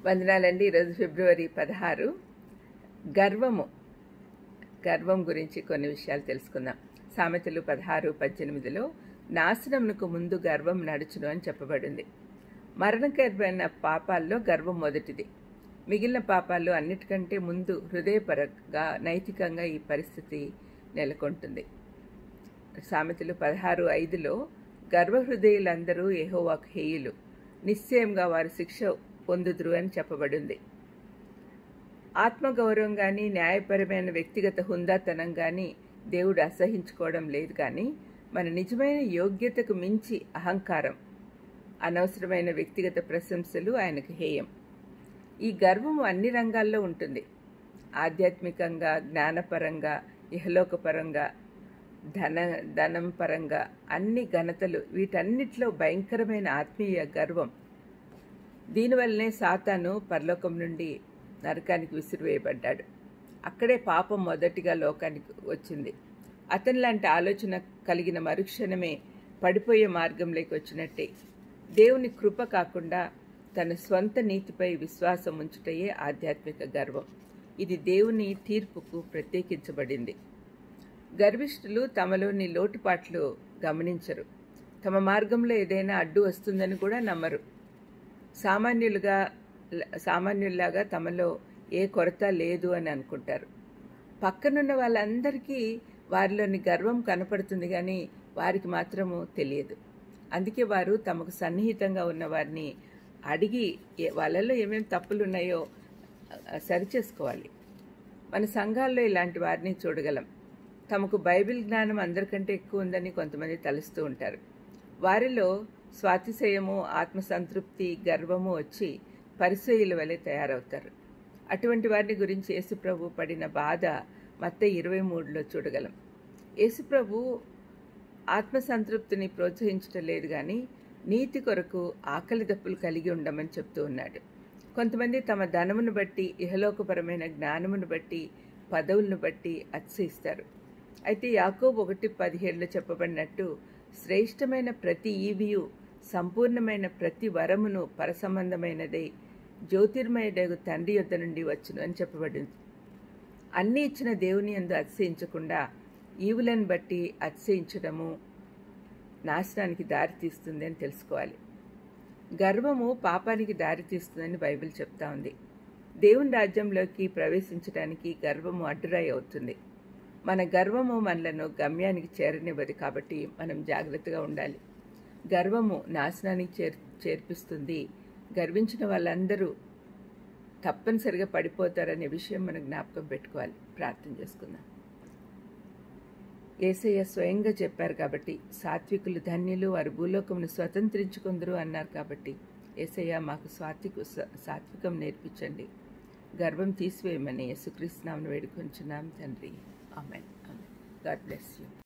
వందనాలండి. ఈరోజు ఫిబ్రవరి 16. గర్వం గురించి కొన్ని విషయాలు తెలుసుకుందాం. సామెతలు 16:18లో నాశనమునకు ముందు గర్వం నడుచును అని చెప్పబడింది. మరణకరమైన పాపాల్లో గర్వం మొదటిది. మిగిలిన పాపాల్లో అన్నిటికంటే ముందు హృదయపరంగా నైతికంగా ఈ పరిస్థితి నెలకొంటుంది. సామెతలు 16:5లో గర్వహృదయులందరూ యెహోవాకు హేయులు, నిశ్చయంగా వారు శిక్ష పొందుదురు అని చెప్పబడింది. ఆత్మగౌరవం కానీ న్యాయపరమైన వ్యక్తిగత హుందాతనం కానీ దేవుడు అసహించుకోవడం లేదు. కానీ మన నిజమైన యోగ్యతకు మించి అహంకారం, అనవసరమైన వ్యక్తిగత ప్రశంసలు ఆయనకు హేయం. ఈ గర్వము అన్ని రంగాల్లో ఉంటుంది. ఆధ్యాత్మికంగా, జ్ఞానపరంగా, ఇహలోకపరంగా, ధనం పరంగా అన్ని ఘనతలు, వీటన్నిటిలో భయంకరమైన ఆత్మీయ గర్వం. దీనివల్లనే సాతాను పరలోకం నుండి నరకానికి విసిరివేయబడ్డాడు. అక్కడే పాపం మొదటిగా లోకానికి వచ్చింది. అతని లాంటి ఆలోచన కలిగిన మరుక్షణమే పడిపోయే మార్గంలోకి వచ్చినట్టే. దేవుని కృప కాకుండా తన స్వంత నీతిపై విశ్వాసం ఉంచుటయే ఆధ్యాత్మిక గర్వం. ఇది దేవుని తీర్పుకు ప్రత్యేకించబడింది. గర్విష్ఠులు తమలోని లోటుపాట్లు గమనించరు. తమ మార్గంలో ఏదైనా అడ్డు వస్తుందని కూడా నమ్మరు. సామాన్యుల్లాగా తమలో ఏ కొరత లేదు అని అనుకుంటారు. పక్కనున్న వాళ్ళందరికీ వారిలోని గర్వం కనపడుతుంది, కానీ వారికి మాత్రము తెలియదు. అందుకే వారు తమకు సన్నిహితంగా ఉన్న వారిని అడిగి వాళ్ళలో ఏమేమి తప్పులున్నాయో సరిచేసుకోవాలి. మన సంఘాల్లో ఇలాంటి వారిని చూడగలం. తమకు బైబిల్ జ్ఞానం అందరికంటే ఎక్కువ ఉందని కొంతమంది తలుస్తూ ఉంటారు. వారిలో స్వాతిశయము, ఆత్మసంతృప్తి, గర్వము వచ్చి పరిసయ్యుల వలె తయారవుతారు. అటువంటి వారిని గురించి యేసుప్రభు పడిన బాధ మత్తయి 23లో చూడగలం. యేసుప్రభు ఆత్మసంతృప్తిని ప్రోత్సహించటం లేదు, కానీ నీతి కొరకు ఆకలి దప్పులు కలిగి ఉండమని చెప్తూ ఉన్నాడు. కొంతమంది తమ ధనమును బట్టి, ఇహలోకపరమైన జ్ఞానమును బట్టి, పదవులను బట్టి అతిశయిస్తారు. అయితే యాకోబు 1:17లో చెప్పబడినట్టు శ్రేష్టమైన ప్రతి ఈవియు, సంపూర్ణమైన ప్రతి వరమును పరసంబంధమైనదే, జ్యోతిర్మయుడగు తండ్రి యొద్ద నుండి వచ్చును అని చెప్పబడింది. అన్నీ ఇచ్చిన దేవుని యందు అతిశయించకుండా ఈవులను బట్టి అతిశయించడము నాశనానికి దారితీస్తుంది అని తెలుసుకోవాలి. గర్వము పాపానికి దారితీస్తుందని బైబిల్ చెప్తా ఉంది. దేవుని రాజ్యంలోకి ప్రవేశించడానికి గర్వము అడ్డురాయి అవుతుంది. మన గర్వము మనలను గమ్యానికి చేరనివ్వదు. కాబట్టి మనం జాగ్రత్తగా ఉండాలి. గర్వము నాశనానికి చేర్పిస్తుంది. గర్వించిన వాళ్ళందరూ తప్పనిసరిగా పడిపోతారనే విషయం మనం జ్ఞాపకం పెట్టుకోవాలి. ప్రార్థన చేసుకుందాం. యేసయ్య స్వయంగా చెప్పారు కాబట్టి, సాత్వికులు ధన్యులు, వారు భూలోకమును స్వతంత్రించుకుందరు అన్నారు. కాబట్టి యేసయ్య మాకు సాత్వికం నేర్పించండి. గర్వం తీసివేయమని యేసుక్రీస్తు నామమున వేడుకొంచున్నాం తండ్రి. ఆమేన్. God bless you.